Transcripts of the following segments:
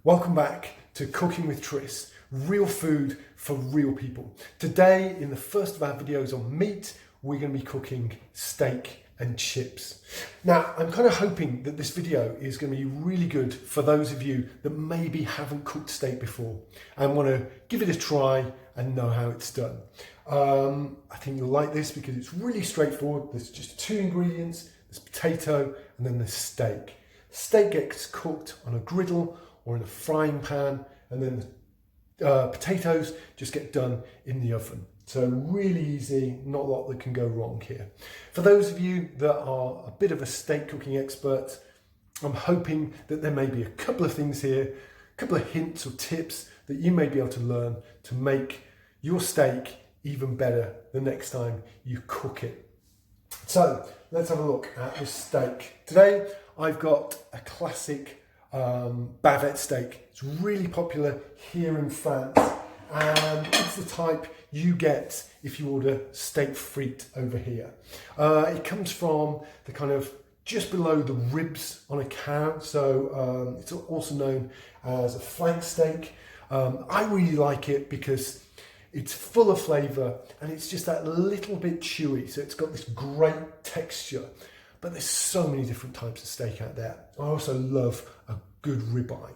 Welcome back to Cooking with Tris, real food for real people. Today, in the first of our videos on meat, we're going to be cooking steak and chips. Now, I'm kind of hoping that this video is going to be really good for those of you that maybe haven't cooked steak before and want to give it a try and know how it's done. I think you'll like this because it's really straightforward. There's just two ingredients, there's potato and then there's steak. Steak gets cooked on a griddle or in a frying pan, and then the potatoes just get done in the oven. So really easy, not a lot that can go wrong here. For those of you that are a bit of a steak cooking expert, I'm hoping that there may be a couple of things here, a couple of hints or tips that you may be able to learn to make your steak even better the next time you cook it. So let's have a look at this steak. Today I've got a classic bavette steak. It's really popular here in France, and it's the type you get if you order steak frite over here. It comes from the kind of just below the ribs on a cow, so it's also known as a flank steak. I really like it because it's full of flavour and it's just that little bit chewy, so it's got this great texture. But there's so many different types of steak out there. I also love a good ribeye.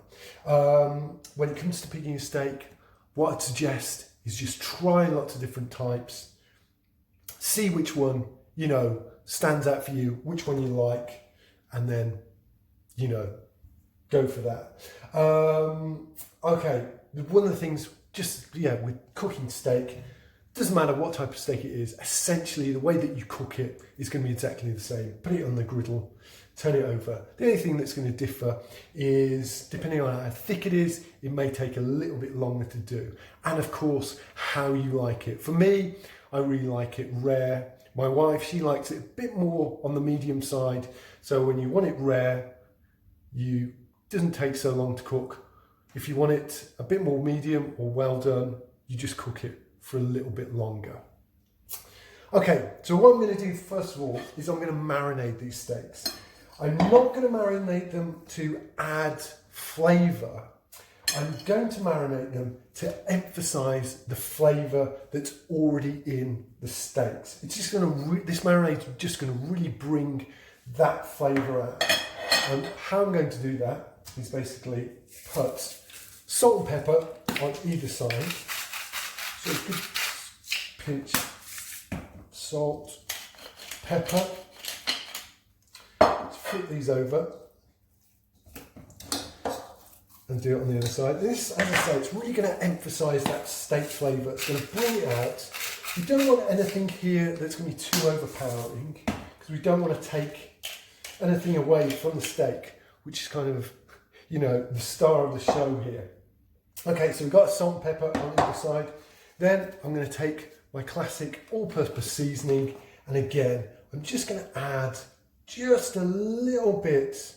When it comes to picking a steak, what I'd suggest is just try lots of different types. See which one, stands out for you, which one you like, and then, go for that. Okay, one of the things, with cooking steak, doesn't matter what type of steak it is, essentially the way that you cook it is going to be exactly the same. Put it on the griddle, turn it over. The only thing that's going to differ is, depending on how thick it is, it may take a little bit longer to do. And of course, how you like it. For me, I really like it rare. My wife, she likes it a bit more on the medium side. So when you want it rare, it doesn't take so long to cook. If you want it a bit more medium or well done, you just cook it for a little bit longer. Okay, so what I'm going to do first of all is I'm going to marinate these steaks. I'm not going to marinate them to add flavour. I'm going to marinate them to emphasise the flavour that's already in the steaks. It's just going to this marinade is just going to really bring that flavour out. And how I'm going to do that is basically put salt and pepper on either side. So a good pinch salt, pepper. Let's flip these over and do it on the other side. This, as I say, it's really going to emphasise that steak flavour. It's going to bring it out. We don't want anything here that's going to be too overpowering, because we don't want to take anything away from the steak, which is kind of, the star of the show here. Okay, so we've got salt and pepper on either side. Then I'm going to take my classic all-purpose seasoning, and again, I'm just going to add just a little bit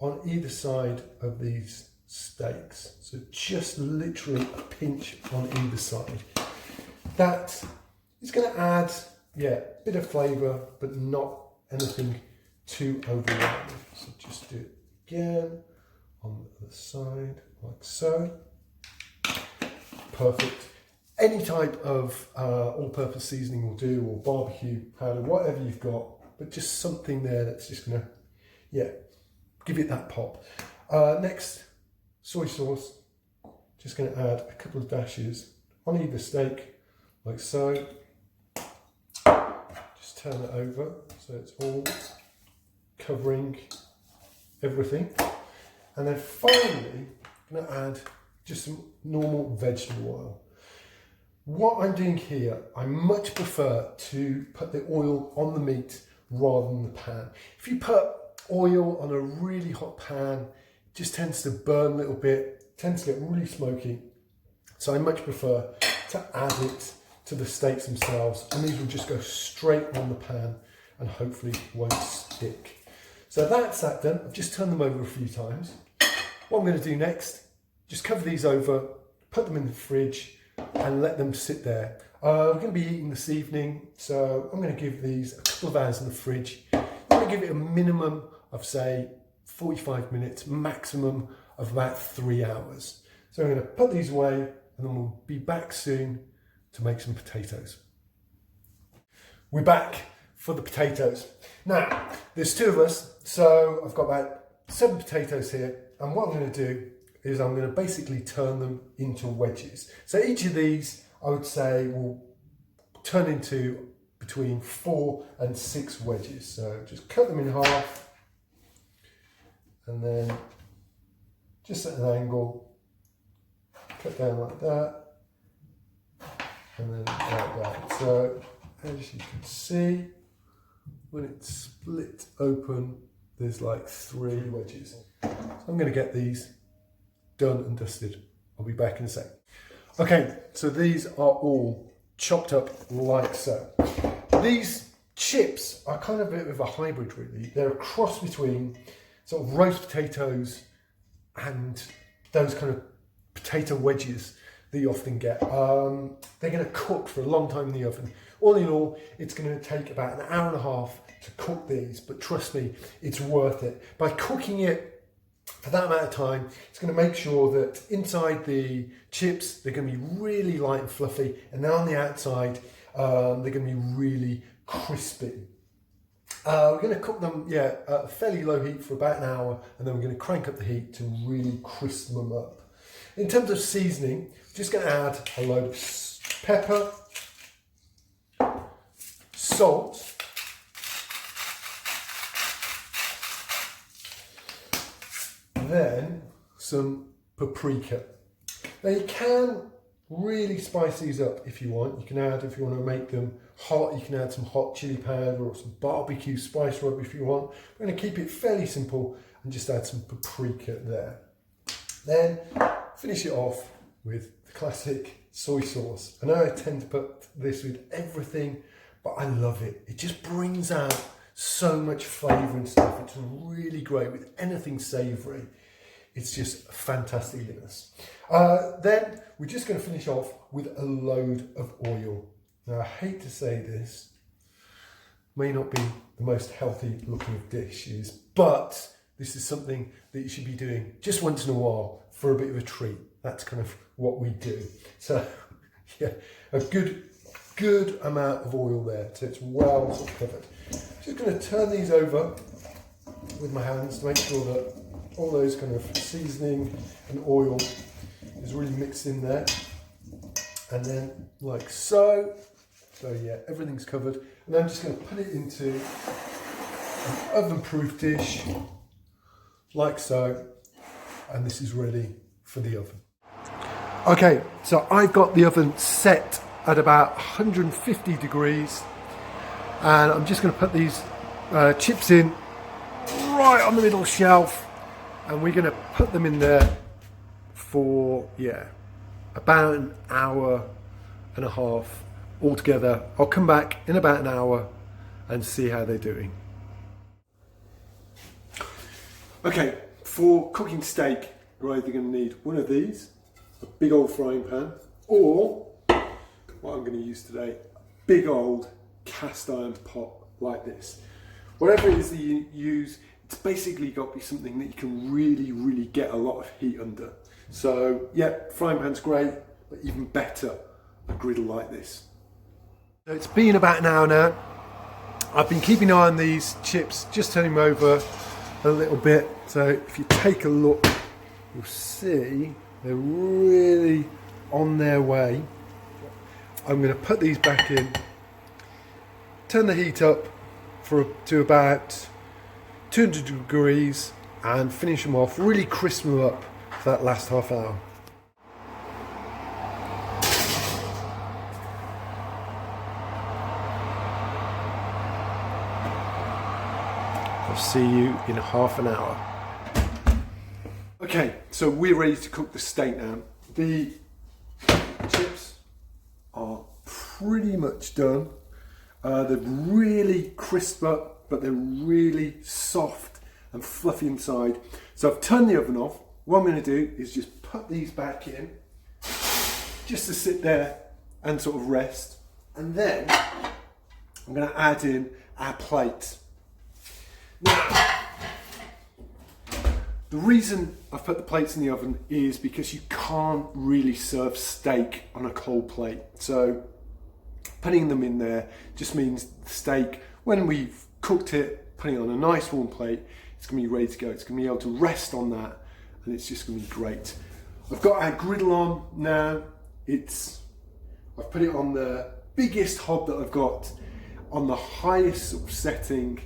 on either side of these steaks. So just literally a pinch on either side. That is going to add, a bit of flavour, but not anything too overwhelming. So just do it again on the other side, like so. Perfect. Any type of all-purpose seasoning will do, or barbecue powder, whatever you've got, but just something there that's just going to, give it that pop. Next, soy sauce. Just going to add a couple of dashes on either steak, like so. Just turn it over so it's all covering everything. And then finally, I'm going to add just some normal vegetable oil. What I'm doing here, I much prefer to put the oil on the meat rather than the pan. If you put oil on a really hot pan, it just tends to burn a little bit, tends to get really smoky. So I much prefer to add it to the steaks themselves, and these will just go straight on the pan and hopefully won't stick. So that's that done. I've just turned them over a few times. What I'm going to do next, just cover these over, put them in the fridge, and let them sit there. We're going to be eating this evening, so I'm going to give these a couple of hours in the fridge. I'm going to give it a minimum of, say, 45 minutes, maximum of about 3 hours. So I'm going to put these away and then we'll be back soon to make some potatoes. We're back for the potatoes. Now, there's 2 of us, so I've got about 7 potatoes here, and what I'm going to do is I'm going to basically turn them into wedges. So each of these, I would say, will turn into between 4 and 6 wedges. So just cut them in half, and then just at an angle, cut down like that, and then like that. So as you can see, when it's split open, there's like 3 wedges. So I'm going to get these done and dusted. I'll be back in a sec. Okay, so these are all chopped up like so. These chips are kind of a bit of a hybrid really. They're a cross between sort of roast potatoes and those kind of potato wedges that you often get. They're going to cook for a long time in the oven. All in all, it's going to take about an hour and a half to cook these, but trust me, it's worth it. By cooking it for that amount of time, it's going to make sure that inside the chips, they're going to be really light and fluffy, and then on the outside, they're going to be really crispy. We're going to cook them, at a fairly low heat for about an hour, and then we're going to crank up the heat to really crisp them up. In terms of seasoning, we're just going to add a load of pepper, salt, then some paprika. Now you can really spice these up if you want. You can add, if you want to make them hot, you can add some hot chili powder or some barbecue spice rub if you want. We're going to keep it fairly simple and just add some paprika there. Then finish it off with the classic soy sauce. I know I tend to put this with everything, but I love it. It just brings out so much flavour and stuff. It's really great with anything savoury. It's just fantasticness. Then we're just going to finish off with a load of oil. Now I hate to say this, may not be the most healthy looking of dishes, but this is something that you should be doing just once in a while for a bit of a treat. That's kind of what we do. So yeah, a good amount of oil there, so it's well sort of covered. Just going to turn these over with my hands to make sure that all those kind of seasoning and oil is really mixed in there. And then like so. So yeah, everything's covered. And I'm just going to put it into an oven-proof dish, like so. And this is ready for the oven. Okay, so I've got the oven set at about 150 degrees. And I'm just going to put these chips in right on the middle shelf, and we're going to put them in there for about an hour and a half altogether. I'll come back in about an hour and see how they're doing. Okay, for cooking steak, you're either going to need one of these, a big old frying pan, or what I'm going to use today, a big old cast iron pot like this. Whatever it is that you use, it's basically got to be something that you can really get a lot of heat under. So yeah, frying pan's great, but even better, a griddle like this. So it's been about an hour now. I've been keeping an eye on these chips, just turning them over a little bit. So if you take a look, you'll see they're really on their way. I'm going to put these back in, turn the heat up to about 200 degrees and finish them off, really crisp them up for that last half hour. I'll see you in half an hour. Okay, so we're ready to cook the steak now. The chips are pretty much done. They're really crisp up, but they're really soft and fluffy inside. So I've turned the oven off. What I'm going to do is just put these back in, just to sit there and sort of rest. And then I'm going to add in our plate. Now, The reason I've put the plates in the oven is because you can't really serve steak on a cold plate. So putting them in there just means the steak, when we've cooked it, putting it on a nice warm plate, it's going to be ready to go. It's going to be able to rest on that, and it's just going to be great. I've got our griddle on now. I've put it on the biggest hob that I've got, on the highest sort of setting,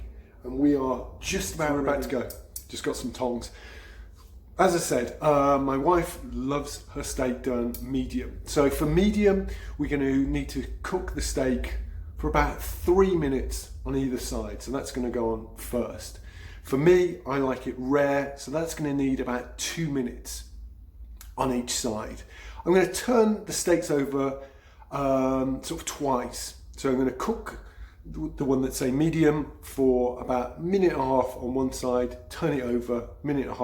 and we are just about to go. Just got some tongs. As I said, my wife loves her steak done medium. So for medium, we're going to need to cook the steak for about 3 minutes on either side. So that's going to go on first. For me, I like it rare, so that's going to need about 2 minutes on each side. I'm going to turn the steaks over sort of twice. So I'm going to cook the one that's say medium for about 1.5 minutes on one side, turn it over 1.5 minutes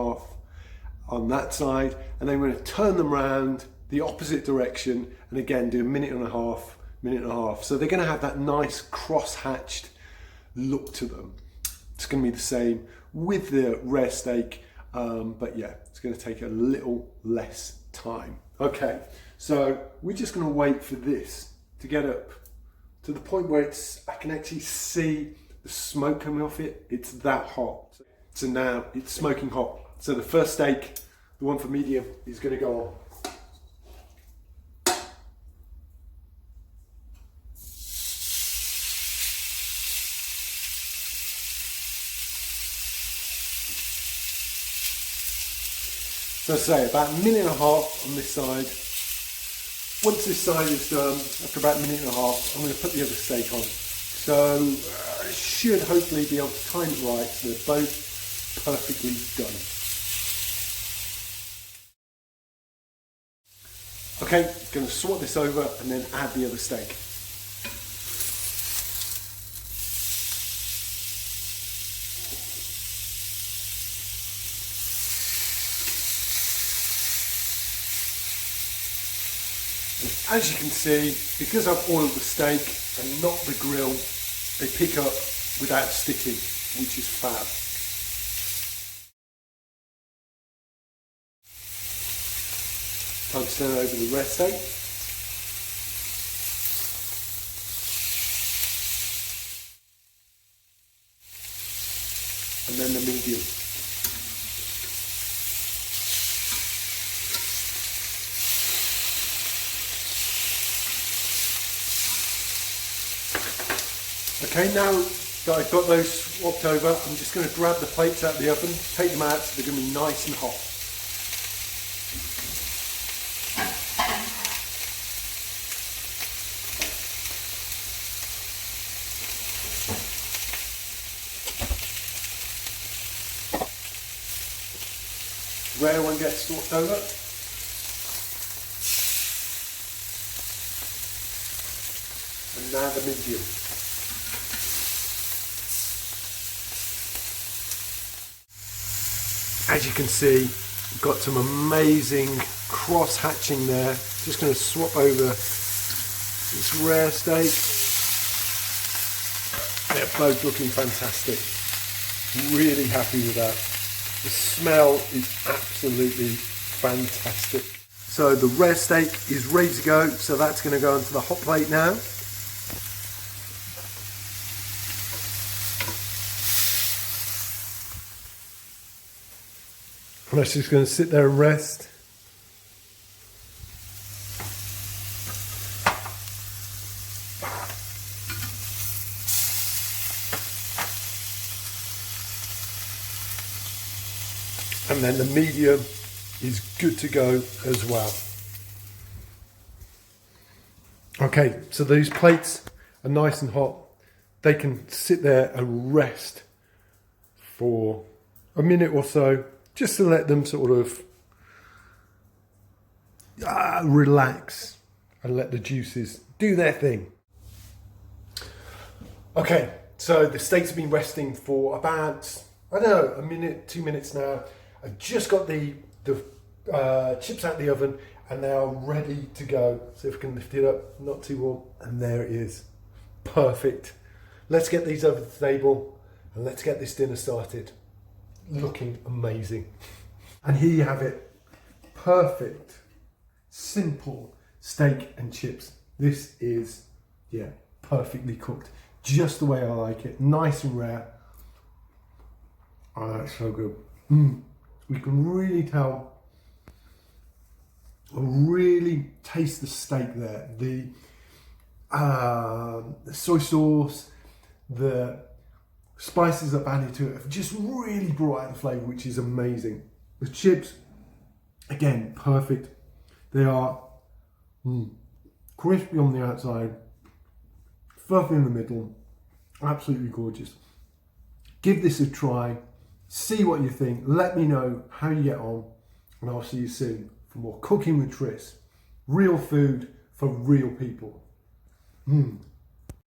on that side, and then we're going to turn them around the opposite direction and again do 1.5 minutes. So they're going to have that nice cross-hatched look to them. It's going to be the same with the rare steak, but yeah, it's going to take a little less time. Okay, so we're just going to wait for this to get up to the point where I can actually see the smoke coming off it. It's that hot. So now it's smoking hot. So the first steak, the one for medium, is going to go on. So I say about 1.5 minutes on this side. Once this side is done, after about 1.5 minutes, I'm going to put the other steak on. So I should hopefully be able to time it right so they're both perfectly done. Okay, going to swap this over and then add the other steak. As you can see, because I've oiled the steak and not the grill, they pick up without sticking, which is fab. Time to turn over the rare steak. And then the medium. Okay, now that I've got those swapped over, I'm just going to grab the plates out of the oven, take them out so they're going to be nice and hot. Rare one gets swapped over. And now the medium. As you can see, we've got some amazing cross hatching there. Just going to swap over this rare steak. They're both looking fantastic. Really happy with that. The smell is absolutely fantastic. So the rare steak is ready to go. So that's going to go onto the hot plate now. And that's just going to sit there and rest. And then the medium is good to go as well. Okay, so these plates are nice and hot. They can sit there and rest for a minute or so, just to let them sort of relax and let the juices do their thing. Okay, so the steaks have been resting for about, I don't know, 1 minute, 2 minutes now. I've just got the chips out of the oven and they are ready to go. So if I can lift it up, not too warm, and there it is. Perfect. Let's get these over the table and let's get this dinner started. Looking amazing. And here you have it, perfect, simple steak and chips. This is, yeah, perfectly cooked, just the way I like it, nice and rare. Oh, that's so good. You can really tell, really taste the steak there. The soy sauce, the spices that I've added to it have just really brought out the flavour, which is amazing. The chips, again, perfect. They are crispy on the outside, fluffy in the middle, absolutely gorgeous. Give this a try, see what you think, let me know how you get on, and I'll see you soon for more Cooking with Tris. Real food for real people.